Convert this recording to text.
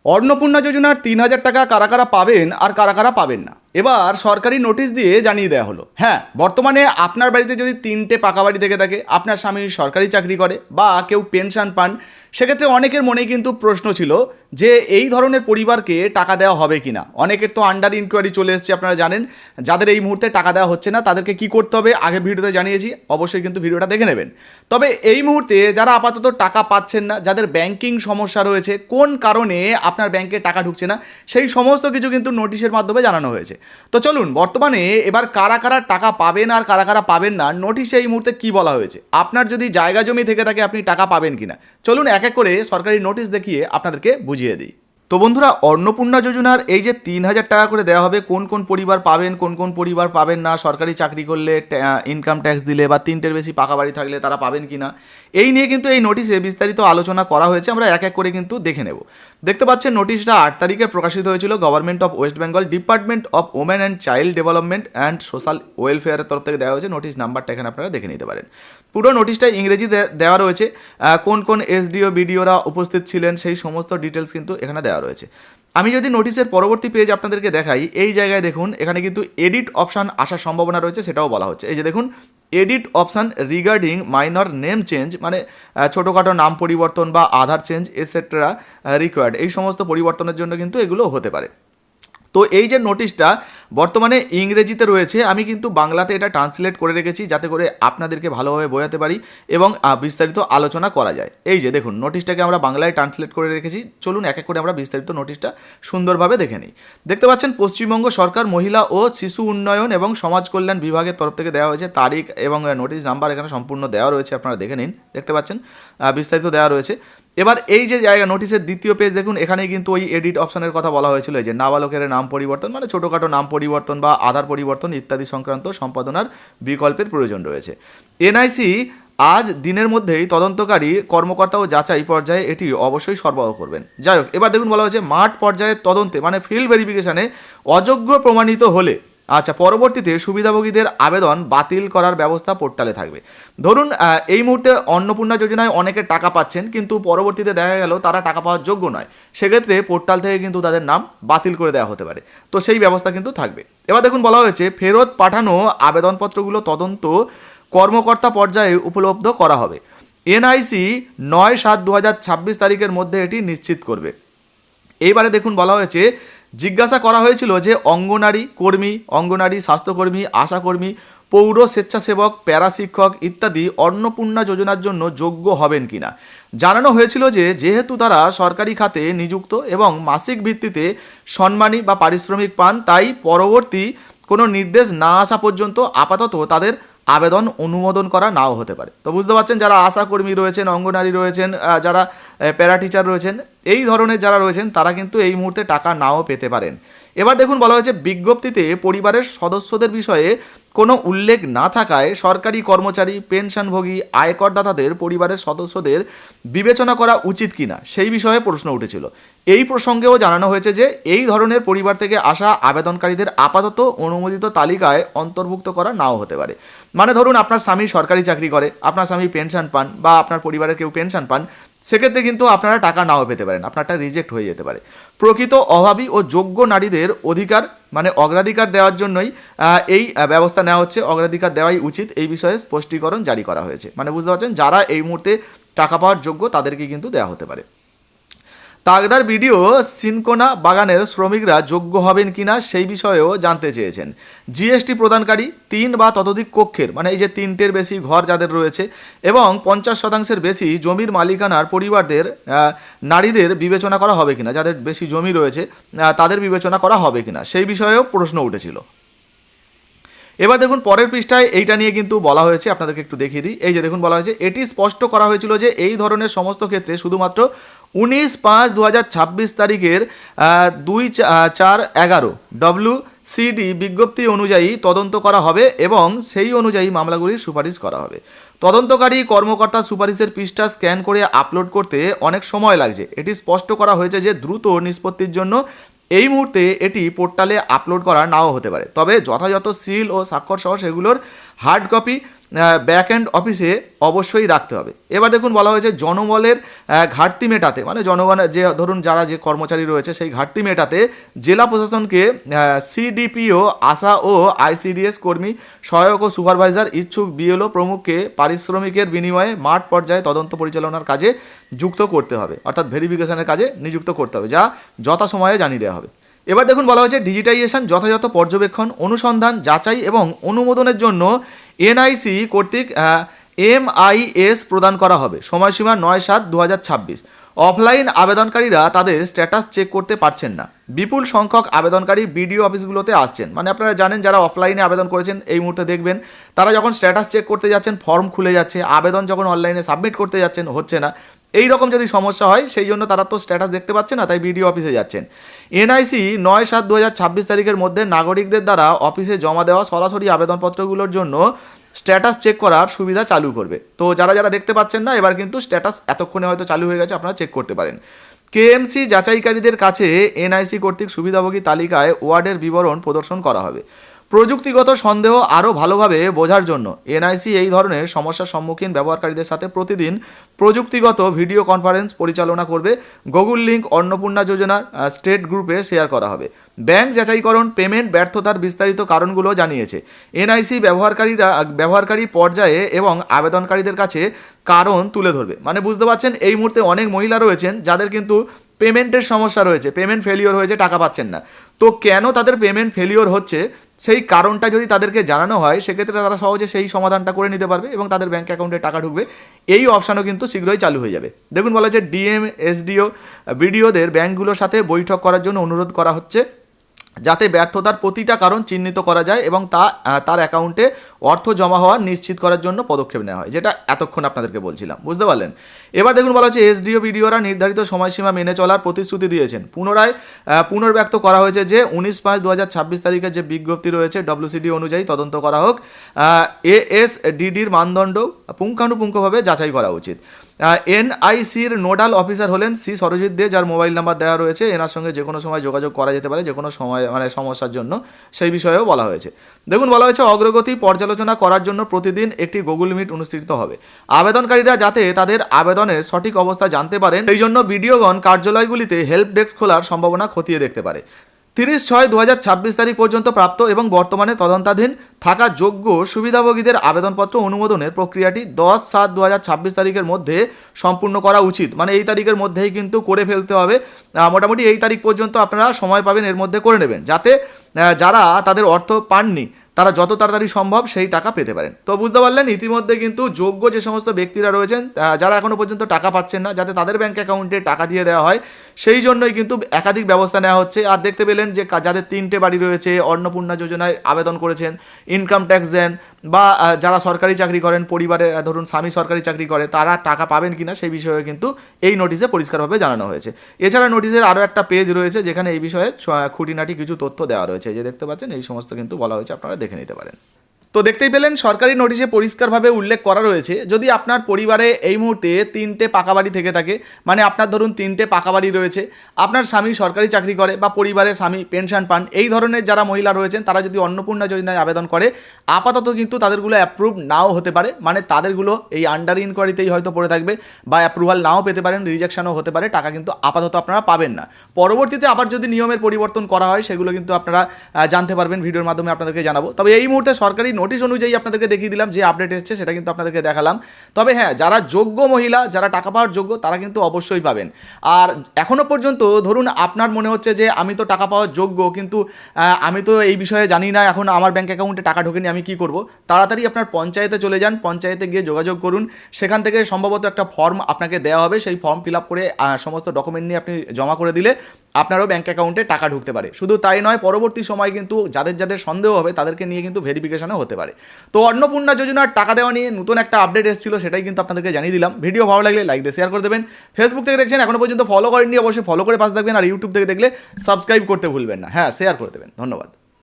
অন্নপূর্ণা যোজনার 3,000 টাকা কারা কারা পাবেন আর কারা কারা পাবেন না এবার সরকারি নোটিশ দিয়ে জানিয়ে দেওয়া হলো। হ্যাঁ, বর্তমানে আপনার বাড়িতে যদি 3টে পাকা বাড়ি থেকে থাকে, আপনার স্বামী সরকারি চাকরি করে বা কেউ পেনশন পান, সেক্ষেত্রে অনেকের মনেই কিন্তু প্রশ্ন ছিল যে এই ধরনের পরিবারকে টাকা দেওয়া হবে কি না। অনেকের তো আন্ডার ইনকোয়ারি চলে এসেছে, আপনারা জানেন। যাদের এই মুহূর্তে টাকা দেওয়া হচ্ছে না তাদেরকে কি করতে হবে আগের ভিডিওতে জানিয়েছি, অবশ্যই কিন্তু ভিডিওটা দেখে নেবেন। তবে এই মুহূর্তে যারা আপাতত টাকা পাচ্ছেন না, যাদের ব্যাংকিং সমস্যা রয়েছে, কোন কারণে আপনার ব্যাংকে টাকা ঢুকছে না, সেই সমস্ত কিছু কিন্তু নোটিশের মাধ্যমে জানানো হয়েছে। তো চলুন বর্তমানে এবার কারা কারা টাকা পাবেন আর কারা কারা পাবেন না, নোটিশে এই মুহূর্তে কি বলা হয়েছে, আপনার যদি জায়গা জমি থেকে থাকে আপনি টাকা পাবেন কিনা, চলুন এক এক করে সরকারি নোটিশ দেখিয়ে আপনাদেরকে বুঝিয়ে দিই। তো বন্ধুরা, অন্নপূর্ণা যোজনার এই যে 3,000 টাকা করে দেওয়া হবে, কোন কোন পরিবার পাবেন, কোন কোন পরিবার পাবেন না, সরকারি চাকরি করলে, ইনকাম ট্যাক্স দিলে বা 3টের বেশি পাকা বাড়ি থাকলে তারা পাবেন কিনা, এই নিয়ে কিন্তু এই নোটিশে বিস্তারিত আলোচনা করা হয়েছে। আমরা এক এক করে কিন্তু দেখে নেব। দেখতে পাচ্ছেন নোটিশটা 8 তারিখে প্রকাশিত হয়েছিল government of West Bengal, department of women and child development and social ওয়েলফেয়ারের তরফ থেকে দেওয়া হয়েছে। নোটিশ নাম্বারটা এখানে আপনারা দেখে নিতে পারেন। পুরো নোটিশটা ইংরেজি দেওয়া রয়েছে, কোন কোন এসডিও বিডিওরা উপস্থিত ছিলেন সেই সমস্ত ডিটেলস কিন্তু এখানে দেওয়া রয়েছে। আমি যদি নোটিশের পরবর্তী পেজ আপনাদেরকে দেখাই, এই জায়গায় দেখুন এখানে কিন্তু এডিট অপশান আসার সম্ভাবনা রয়েছে, সেটাও বলা হচ্ছে। এই যে দেখুন, edit option regarding minor name change, মানে ছোটোখাটো নাম পরিবর্তন বা আধার চেঞ্জ এটসেট্রা রিকোয়ার্ড, এই সমস্ত পরিবর্তনের জন্য কিন্তু এগুলো হতে পারে। তো এই যে নোটিশটা বর্তমানে ইংরেজিতে রয়েছে, আমি কিন্তু বাংলাতে এটা ট্রান্সলেট করে রেখেছি যাতে করে আপনাদেরকে ভালোভাবে বোঝাতে পারি এবং বিস্তারিত আলোচনা করা যায়। এই যে দেখুন, নোটিশটাকে আমরা বাংলায় ট্রান্সলেট করে রেখেছি। চলুন এক এক করে আমরা বিস্তারিত নোটিশটা সুন্দরভাবে দেখে নিই। দেখতে পাচ্ছেন পশ্চিমবঙ্গ সরকার মহিলা ও শিশু উন্নয়ন এবং সমাজ কল্যাণ বিভাগের তরফ থেকে দেওয়া হয়েছে তারিখ এবং নোটিশ নাম্বার এখানে সম্পূর্ণ দেওয়া রয়েছে, আপনারা দেখে নিন। দেখতে পাচ্ছেন বিস্তারিত দেওয়া রয়েছে। এবার এই যে জায়গা নোটিশের দ্বিতীয় পেজ দেখুন, এখানেই কিন্তু ওই এডিট অপশনের কথা বলা হয়েছিল, যে নাবালকের নাম পরিবর্তন, মানে ছোটোখাটো নাম পরিবর্তন বা আধার পরিবর্তন ইত্যাদি সংক্রান্ত সম্পাদনার বিকল্পের প্রয়োজন রয়েছে। এনআইসি আজ দিনের মধ্যেই তদন্তকারী কর্মকর্তা ও যাচাই পর্যায়ে এটি অবশ্যই সরবরাহ করবেন। যাই হোক, এবার দেখুন বলা হয়েছে মাঠ পর্যায়ের তদন্তে, মানে ফিল্ড ভেরিফিকেশনে অযোগ্য প্রমাণিত হলে পরবর্তীতে সুবিধাভোগীদের আবেদন বাতিল করার ব্যবস্থা পোর্টালে থাকবে। ধরুন এই মুহূর্তে অন্নপূর্ণা যোজনায় অনেকে টাকা পাচ্ছেন, কিন্তু পরবর্তীতে দেখা গেল তারা টাকা পাওয়ার যোগ্য নয়, সেক্ষেত্রে পোর্টাল থেকে কিন্তু তাদের নাম বাতিল করে দেওয়া হতে পারে। তো সেই ব্যবস্থা কিন্তু থাকবে। এবার দেখুন বলা হয়েছে ফেরত পাঠানো আবেদনপত্রগুলো তদন্ত কর্মকর্তা পর্যায়ে উপলব্ধ করা হবে। এনআইসি 9/7/2026 তারিখের মধ্যে এটি নিশ্চিত করবে। এইবারে দেখুন বলা হয়েছে, জিজ্ঞাসা করা হয়েছিল যে অঙ্গনারী কর্মী, অঙ্গনারী স্বাস্থ্যকর্মী, আশাকর্মী, পৌর স্বেচ্ছাসেবক, প্যারাশিক্ষক ইত্যাদি অন্নপূর্ণা যোজনার জন্য যোগ্য হবেন কিনা। জানানো হয়েছিল যে যেহেতু তারা সরকারি খাতে নিযুক্ত এবং মাসিক ভিত্তিতে সম্মানী বা পারিশ্রমিক পান, তাই পরবর্তী কোনো নির্দেশ না আসা পর্যন্ত আপাতত তাদের আবেদন অনুমোদন করা নাও হতে পারে। তো বুঝতে পারছেন, যারা আশাকর্মী রয়েছেন, অঙ্গনারী রয়েছেন, যারা প্যারা টিচার রয়েছেন, এই ধরনের যারা রয়েছেন তারা কিন্তু এই মুহূর্তে টাকা নাও পেতে পারেন। এবার দেখুন বলা হয়েছে বিজ্ঞপ্তিতে পরিবারের সদস্যদের বিষয়ে কোনো উল্লেখ না থাকায় সরকারি কর্মচারী, পেনশনভোগী, আয়করদাতাদের পরিবারের সদস্যদের বিবেচনা করা উচিত কিনা সেই বিষয়ে প্রশ্ন উঠেছিল। এই প্রসঙ্গেও জানানো হয়েছে যে এই ধরনের পরিবার থেকে আসা আবেদনকারীদের আপাতত অনুমোদিত তালিকায় অন্তর্ভুক্ত করা নাও হতে পারে। মানে ধরুন আপনার স্বামী সরকারি চাকরি করে, আপনার স্বামী পেনশন পান বা আপনার পরিবারের কেউ পেনশন পান, সেক্ষেত্রে কিন্তু আপনারা টাকা নাও পেতে পারেন, আপনারটা রিজেক্ট হয়ে যেতে পারে। প্রকৃত অভাবী ও যোগ্য নারীদের অধিকার, মানে অগ্রাধিকার দেওয়ার জন্যই এই ব্যবস্থা নেওয়া হচ্ছে, অগ্রাধিকার দেওয়াই উচিত, এই বিষয়ে স্পষ্টীকরণ জারি করা হয়েছে। মানে বুঝতে পারছেন, যারা এই মুহূর্তে টাকা পাওয়ার যোগ্য তাদেরকে কিন্তু দেওয়া হতে পারে। তাগদার ভিডিও সিনকোনা বাগানের শ্রমিকরা যোগ্য হবেন কিনা সেই বিষয়েও জানতে চেয়েছেন। জিএসটি প্রদানকারী 3 বা ততোধিক কক্ষের, মানে এই যে 3টের বেশি ঘর যাদের রয়েছে এবং 50% বেশি জমির মালিকানার পরিবারদের নারীদের বিবেচনা করা হবে কিনা, যাদের বেশি জমি রয়েছে তাদের বিবেচনা করা হবে কিনা সেই বিষয়েও প্রশ্ন উঠেছিল। এবার দেখুন পরের পৃষ্ঠায় এইটা নিয়ে কিন্তু বলা হয়েছে, আপনাদেরকে একটু দেখিয়ে দিই। এই যে দেখুন বলা হয়েছে, এটি স্পষ্ট করা হয়েছিল যে এই ধরনের সমস্ত ক্ষেত্রে শুধুমাত্র 19/5/2026 তারিখের 2/4/11 WCD বিজ্ঞপ্তি অনুযায়ী তদন্ত করা হবে এবং সেই অনুযায়ী মামলাগুলির সুপারিশ করা হবে। তদন্তকারী কর্মকর্তা সুপারিশের পৃষ্ঠা স্ক্যান করে আপলোড করতে অনেক সময় লাগছে। এটি স্পষ্ট করা হয়েছে যে দ্রুত নিষ্পত্তির জন্য এই মুহূর্তে এটি পোর্টালে আপলোড করা নাও হতে পারে, তবে যথাযথ সিল ও স্বাক্ষর সহ সেগুলোর হার্ড কপি ব্যাক এন্ড অফিসে অবশ্যই রাখতে হবে। এবার দেখুন বলা হয়েছে জনবলের ঘাটতি মেটাতে, মানে জনগণের যে ধরুন যারা যে কর্মচারী রয়েছে সেই ঘাটতি মেটাতে জেলা প্রশাসনকে সিডিপিও, আশা ও আইসিডিএস কর্মী, সহায়ক ও সুপারভাইজার, ইচ্ছুক বিএলও প্রমুখকে পারিশ্রমিকের বিনিময়ে মাঠ পর্যায়ে তদন্ত পরিচালনার কাজে যুক্ত করতে হবে, অর্থাৎ ভেরিফিকেশনের কাজে নিযুক্ত করতে হবে, যা যথাসময়ে জানিয়ে দেওয়া হবে। এবার দেখুন বলা হয়েছে ডিজিটাইজেশন, যথাযথ পর্যবেক্ষণ, অনুসন্ধান, যাচাই এবং অনুমোদনের জন্য এনআইসি কর্তৃক MIS প্রদান করা হবে। সময়সীমা 9/7/2026। অফলাইন আবেদনকারীরা তাদের স্ট্যাটাস চেক করতে পারছেন না। বিপুল সংখ্যক আবেদনকারী বিডিও অফিসগুলোতে আসছেন, মানে আপনারা জানেন যারা অফলাইনে আবেদন করেছেন এই মুহূর্তে দেখবেন তারা যখন স্ট্যাটাস চেক করতে যাচ্ছেন ফর্ম খুলে যাচ্ছে, আবেদন যখন অনলাইনে সাবমিট করতে যাচ্ছেন হচ্ছে না। এই রকম যদি সমস্যা হয় সেই জন্য তারা তো স্ট্যাটাস দেখতে পাচ্ছে না, তাই বিডিও অফিসে যাচ্ছেন। এনআইসি 9/7/2026 তারিখের মধ্যে নাগরিকদের দ্বারা অফিসে জমা দেওয়া সরাসরি আবেদনপত্রগুলোর জন্য স্ট্যাটাস চেক করার সুবিধা চালু করবে। তো যারা যারা দেখতে পাচ্ছেন না এবার কিন্তু স্ট্যাটাস এতক্ষণে হয়তো চালু হয়ে গেছে, আপনারা চেক করতে পারেন। কেএমসি যাচাইকারীদের কাছে এনআইসি কর্তৃক সুবিধাভোগী তালিকায় ওয়ার্ডের বিবরণ প্রদর্শন করা হবে। প্রযুক্তিগত সন্দেহ আরও ভালোভাবে বোঝার জন্য এনআইসি এই ধরনের সমস্যার সম্মুখীন ব্যবহারকারীদের সাথে প্রতিদিন প্রযুক্তিগত ভিডিও কনফারেন্স পরিচালনা করবে। গুগল লিঙ্ক অন্নপূর্ণা যোজনা স্টেট গ্রুপে শেয়ার করা হবে। ব্যাংক যাচাইকরণ, পেমেন্ট ব্যর্থতার বিস্তারিত কারণগুলো জানিয়েছে। এনআইসি ব্যবহারকারী পর্যায়ে এবং আবেদনকারীদের কাছে কারণ তুলে ধরবে। মানে বুঝতে পারছেন এই মুহূর্তে অনেক মহিলা রয়েছেন যাদের কিন্তু পেমেন্টের সমস্যা রয়েছে, পেমেন্ট ফেলিওর হয়েছে, টাকা পাচ্ছেন না। তো কেন তাদের পেমেন্ট ফেলিওর হচ্ছে সেই কারণটা যদি তাদেরকে জানানো হয় সেক্ষেত্রে তারা সহজে সেই সমাধানটা করে নিতে পারবে এবং তাদের ব্যাঙ্ক অ্যাকাউন্টে টাকা ঢুকবে। এই অপশানও কিন্তু শীঘ্রই চালু হয়ে যাবে। দেখুন বলা হচ্ছে ডিএম, এসডিও, বিডিওদের ব্যাঙ্কগুলোর সাথে বৈঠক করার জন্য অনুরোধ করা হচ্ছে যাতে ব্যর্থতার প্রতিটা কারণ চিহ্নিত করা যায় এবং তার অ্যাকাউন্টে অর্থ জমা হওয়া নিশ্চিত করার জন্য পদক্ষেপ নেওয়া হয়, যেটা এতক্ষণ আপনাদেরকে বলছিলাম। বুঝতে পারলেন? এবার দেখুন বলা হচ্ছে এসডিও, বিডিওরা নির্ধারিত সময়সীমা মেনে চলার প্রতিশ্রুতি দিয়েছেন। পুনর্ব্যক্ত করা হয়েছে যে 19/5/2026 তারিখে যে বিজ্ঞপ্তি রয়েছে WCD অনুযায়ী তদন্ত করা হোক। ASDDর মানদণ্ড পুঙ্খানুপুঙ্খভাবে যাচাই করা উচিত। এনআইসির নোডাল অফিসার হলেন সি সরজিৎ দে, যার মোবাইল নাম্বার দেওয়া রয়েছে। এনার সঙ্গে যে কোনো সময় যোগাযোগ করা যেতে পারে, যে কোনো সময় মানে সমস্যার জন্য, সেই বিষয়েও বলা হয়েছে। দেখুন বলা হয়েছে অগ্রগতি পর্যালোচনা করার জন্য প্রতিদিন একটি গুগল মিট অনুষ্ঠিত হবে। আবেদনকারীরা যাতে তাদের আবেদনের সঠিক অবস্থা জানতে পারেন সেই জন্য বিডিওগণ কার্যালয়গুলিতে হেল্প ডেস্ক খোলার সম্ভাবনা খতিয়ে দেখতে পারে। 30/6/2026 তারিখ পর্যন্ত প্রাপ্ত এবং বর্তমানে তদন্তাধীন থাকা যোগ্য সুবিধাভোগীদের আবেদনপত্র অনুমোদনের প্রক্রিয়াটি 10/7/2026 তারিখের মধ্যে সম্পূর্ণ করা উচিত। মানে এই তারিখের মধ্যেই কিন্তু করে ফেলতে হবে। মোটামুটি এই তারিখ পর্যন্ত আপনারা সময় পাবেন, এর মধ্যে করে নেবেন যাতে যারা তাদের অর্থ পাননি তারা যত তাড়াতাড়ি সম্ভব সেই টাকা পেতে পারেন। তো বুঝতে পারলেন ইতিমধ্যে কিন্তু যোগ্য যে সমস্ত ব্যক্তিরা রয়েছেন যারা এখনও পর্যন্ত টাকা পাচ্ছেন না, যাতে তাদের ব্যাঙ্ক অ্যাকাউন্টে টাকা দিয়ে দেওয়া হয় সেই জন্যই কিন্তু একাধিক ব্যবস্থা নেওয়া হচ্ছে। আর দেখতে পেলেন যে যাদের 3টে বাড়ি রয়েছে, অন্নপূর্ণা যোজনায় আবেদন করেছেন, ইনকাম ট্যাক্স দেন, বা যারা সরকারি চাকরি করেন, পরিবারে ধরুন স্বামী সরকারি চাকরি করে, তারা টাকা পাবেন কিনা সেই বিষয়ে কিন্তু এই নোটিশে পরিষ্কারভাবে জানানো হয়েছে। এছাড়া নোটিশের আরও একটা পেজ রয়েছে যেখানে এই বিষয়ে খুঁটিনাটি কিছু তথ্য দেওয়া রয়েছে, যে দেখতে পাচ্ছেন এই সমস্ত কিন্তু বলা হয়েছে, আপনারা দেখে নিতে পারেন। তো দেখতেই পেলেন সরকারি নোটিশে পরিষ্কারভাবে উল্লেখ করা রয়েছে যদি আপনার পরিবারে এই মুহূর্তে 3টে পাকা বাড়ি থেকে থাকে, মানে আপনার ধরুন 3টে পাকা বাড়ি রয়েছে, আপনার স্বামী সরকারি চাকরি করে বা পরিবারে স্বামী পেনশন পান, এই ধরনের যারা মহিলা রয়েছেন তারা যদি অন্নপূর্ণা যোজনায় আবেদন করে আপাতত কিন্তু তাদেরগুলো অ্যাপ্রুভ নাও হতে পারে, মানে তাদেরগুলো এই আন্ডার ইনকোয়ারিতেই হয়তো পড়ে থাকবে বা অ্যাপ্রুভাল নাও পেতে পারেন, রিজেকশনও হতে পারে, টাকা কিন্তু আপাতত আপনারা পাবেন না। পরবর্তীতে আবার যদি নিয়মের পরিবর্তন করা হয় সেগুলো কিন্তু আপনারা জানতে পারবেন, ভিডিওর মাধ্যমে আপনাদেরকে জানাবো। তবে এই মুহূর্তে সরকারি নোটিশ অনুযায়ী আপনাদেরকে দেখিয়ে দিলাম, যে আপডেট এসছে সেটা কিন্তু আপনাদেরকে দেখালাম। তবে হ্যাঁ, যারা যোগ্য মহিলা, যারা টাকা পাওয়ার যোগ্য, তারা কিন্তু অবশ্যই পাবেন। আর এখনও পর্যন্ত ধরুন আপনার মনে হচ্ছে যে আমি তো টাকা পাওয়ার যোগ্য কিন্তু আমি তো এই বিষয়ে জানি না, এখন আমার ব্যাঙ্ক অ্যাকাউন্টে টাকা ঢোকেনি, আমি কি করব? তাড়াতাড়ি আপনার পঞ্চায়েতে চলে যান, পঞ্চায়েতে গিয়ে যোগাযোগ করুন। সেখান থেকে সম্ভবত একটা ফর্ম আপনাকে দেওয়া হবে, সেই ফর্ম ফিল আপ করে সমস্ত ডকুমেন্ট নিয়ে আপনি জমা করে দিলে আপনারও ব্যাঙ্ক অ্যাকাউন্টে টাকা ঢুকতে পারে। শুধু তাই নয়, পরবর্তী সময় কিন্তু যাদের যাদের সন্দেহ হবে তাদেরকে নিয়ে কিন্তু ভেরিফিকেশনও হতে পারে। তো অন্নপূর্ণা যোজনার টাকা দেওয়া নিয়ে নতুন একটা আপডেট এসেছিল, সেটাই কিন্তু আপনাদেরকে জানিয়ে দিলাম। ভিডিও ভালো লাগলে লাইক দিয়ে শেয়ার করে দেবেন। ফেসবুক থেকে দেখছেন এখনও পর্যন্ত ফলো করেননি, অবশ্যই ফলো করে পাশে থাকবেন। আর ইউটিউব থেকে দেখলে সাবস্ক্রাইব করতে ভুলবেন না, হ্যাঁ শেয়ার করে দেবেন। ধন্যবাদ।